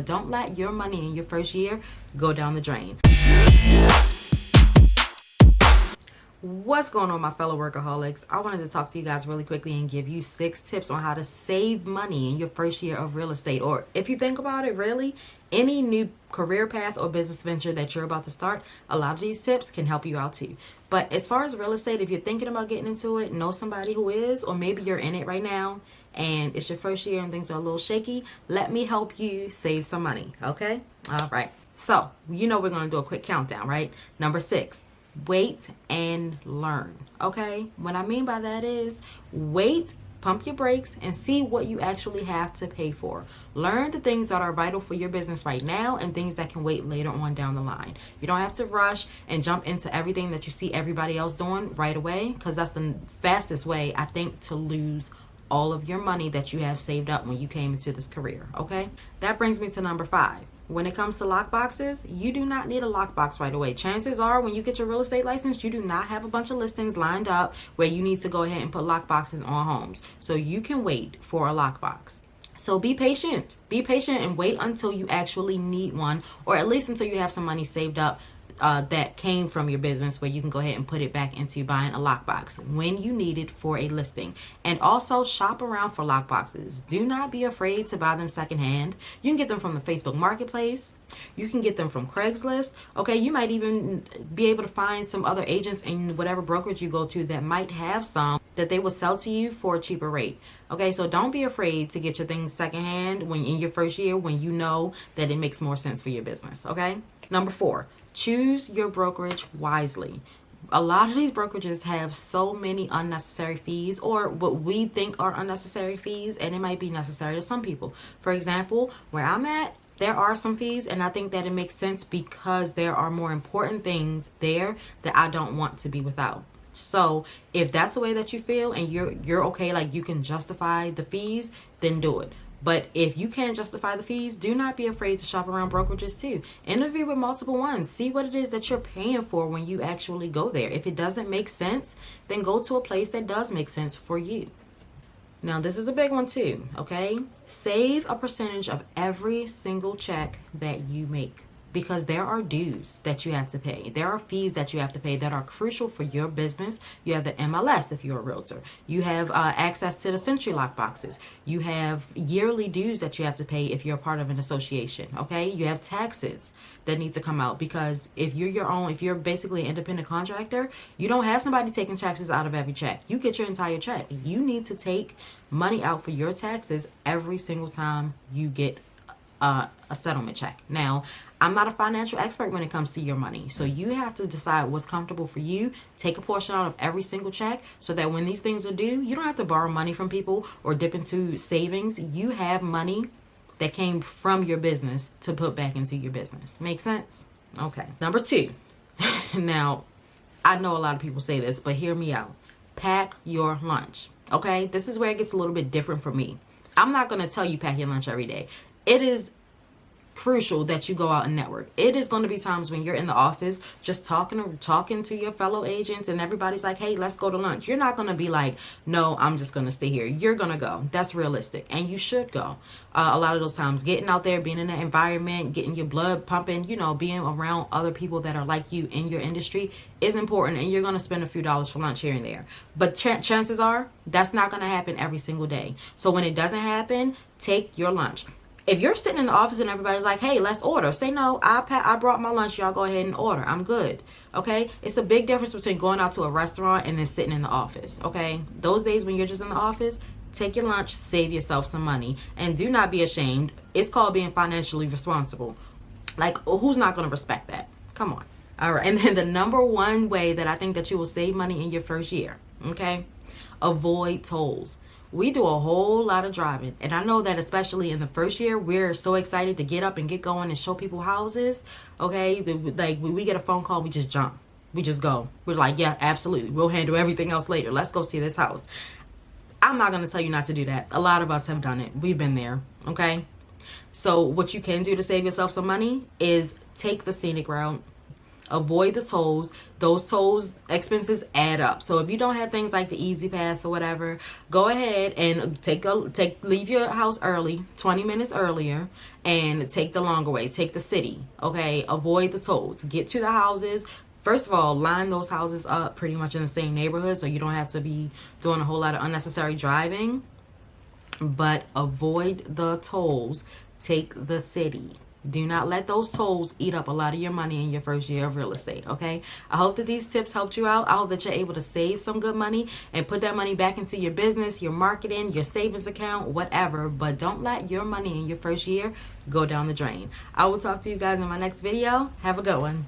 but don't let your money in your first year go down the drain. What's going on, my fellow workaholics? I wanted to talk to you guys really quickly and give you 6 tips on how to save money in your first year of real estate. Or if you think about it, really, any new career path or business venture that you're about to start, a lot of these tips can help you out too. But as far as real estate, if you're thinking about getting into it, know somebody who is, or maybe you're in it right now and it's your first year and things are a little shaky, let me help you save some money, okay? All right. So, we're going to do a quick countdown, right? Number 6. Wait and learn. Okay, what I mean by that is wait, pump your brakes, and see what you actually have to pay for. Learn the things that are vital for your business right now and things that can wait later on down the line. You don't have to rush and jump into everything that you see everybody else doing right away, because that's the fastest way, I think, to lose all of your money that you have saved up when you came into this career. Okay, that brings me to number 5. When it comes to lockboxes, you do not need a lockbox right away. Chances are when you get your real estate license, you do not have a bunch of listings lined up where you need to go ahead and put lockboxes on homes. So you can wait for a lockbox. So be patient. Be patient and wait until you actually need one, or at least until you have some money saved up that came from your business where you can go ahead and put it back into buying a lockbox when you need it for a listing. And also shop around for lockboxes. Do not be afraid to buy them secondhand. You can get them from the Facebook Marketplace. You can get them from Craigslist. Okay, you might even be able to find some other agents in whatever brokerage you go to that might have some that they will sell to you for a cheaper rate. Okay, so don't be afraid to get your things secondhand when in your first year, when you know that it makes more sense for your business. Okay. Number 4, choose your brokerage wisely. A lot of these brokerages have so many unnecessary fees, or what we think are unnecessary fees, and it might be necessary to some people. For example, where I'm at, there are some fees, and I think that it makes sense because there are more important things there that I don't want to be without. So if that's the way that you feel and you're okay, like you can justify the fees, then do it. But if you can't justify the fees, do not be afraid to shop around brokerages too. Interview with multiple ones. See what it is that you're paying for when you actually go there. If it doesn't make sense, then go to a place that does make sense for you. Now, this is a big one too, okay? Save a percentage of every single check that you make, because there are dues that you have to pay. There are fees that you have to pay that are crucial for your business. You have the MLS if you're a realtor. You have access to the Century Lock boxes. You have yearly dues that you have to pay if you're a part of an association, okay? You have taxes that need to come out, because if you're basically an independent contractor, you don't have somebody taking taxes out of every check. You get your entire check. You need to take money out for your taxes every single time you get a settlement check. Now, I'm not a financial expert when it comes to your money, so you have to decide what's comfortable for you. Take a portion out of every single check so that when these things are due, you don't have to borrow money from people or dip into savings. You have money that came from your business to put back into your business. Make sense? Okay. Number 2. Now, I know a lot of people say this, but hear me out. Pack your lunch. Okay? This is where it gets a little bit different for me. I'm not going to tell you pack your lunch every day. It is crucial that you go out and network. It is going to be times when you're in the office just talking to your fellow agents and everybody's like, hey, let's go to lunch. You're not going to be like, no, I'm just going to stay here. You're going to go. That's realistic. And you should go. A lot of those times, getting out there, being in that environment, getting your blood pumping, being around other people that are like you in your industry is important. And you're going to spend a few dollars for lunch here and there. But chances are that's not going to happen every single day. So when it doesn't happen, take your lunch. If you're sitting in the office and everybody's like, hey, let's order, say, no, I brought my lunch. Y'all go ahead and order. I'm good. Okay. It's a big difference between going out to a restaurant and then sitting in the office. Okay. Those days when you're just in the office, take your lunch, save yourself some money, and do not be ashamed. It's called being financially responsible. Like, who's not going to respect that? Come on. All right. And then the number 1 way that I think that you will save money in your first year. Okay. Avoid tolls. We do a whole lot of driving. And I know that especially in the first year, we're so excited to get up and get going and show people houses. Okay. Like when we get a phone call, we just jump. We just go. We're like, yeah, absolutely. We'll handle everything else later. Let's go see this house. I'm not going to tell you not to do that. A lot of us have done it. We've been there. Okay. So what you can do to save yourself some money is take the scenic route. Avoid the tolls. Those tolls expenses add up. So if you don't have things like the Easy Pass or whatever, go ahead and leave your house early, 20 minutes earlier, and take the longer way. Take the city. Okay, avoid the tolls. Get to the houses. First of all, line those houses up pretty much in the same neighborhood, so you don't have to be doing a whole lot of unnecessary driving. But avoid the tolls. Take the city. Do not let those tolls eat up a lot of your money in your first year of real estate, okay? I hope that these tips helped you out. I hope that you're able to save some good money and put that money back into your business, your marketing, your savings account, whatever. But don't let your money in your first year go down the drain. I will talk to you guys in my next video. Have a good one.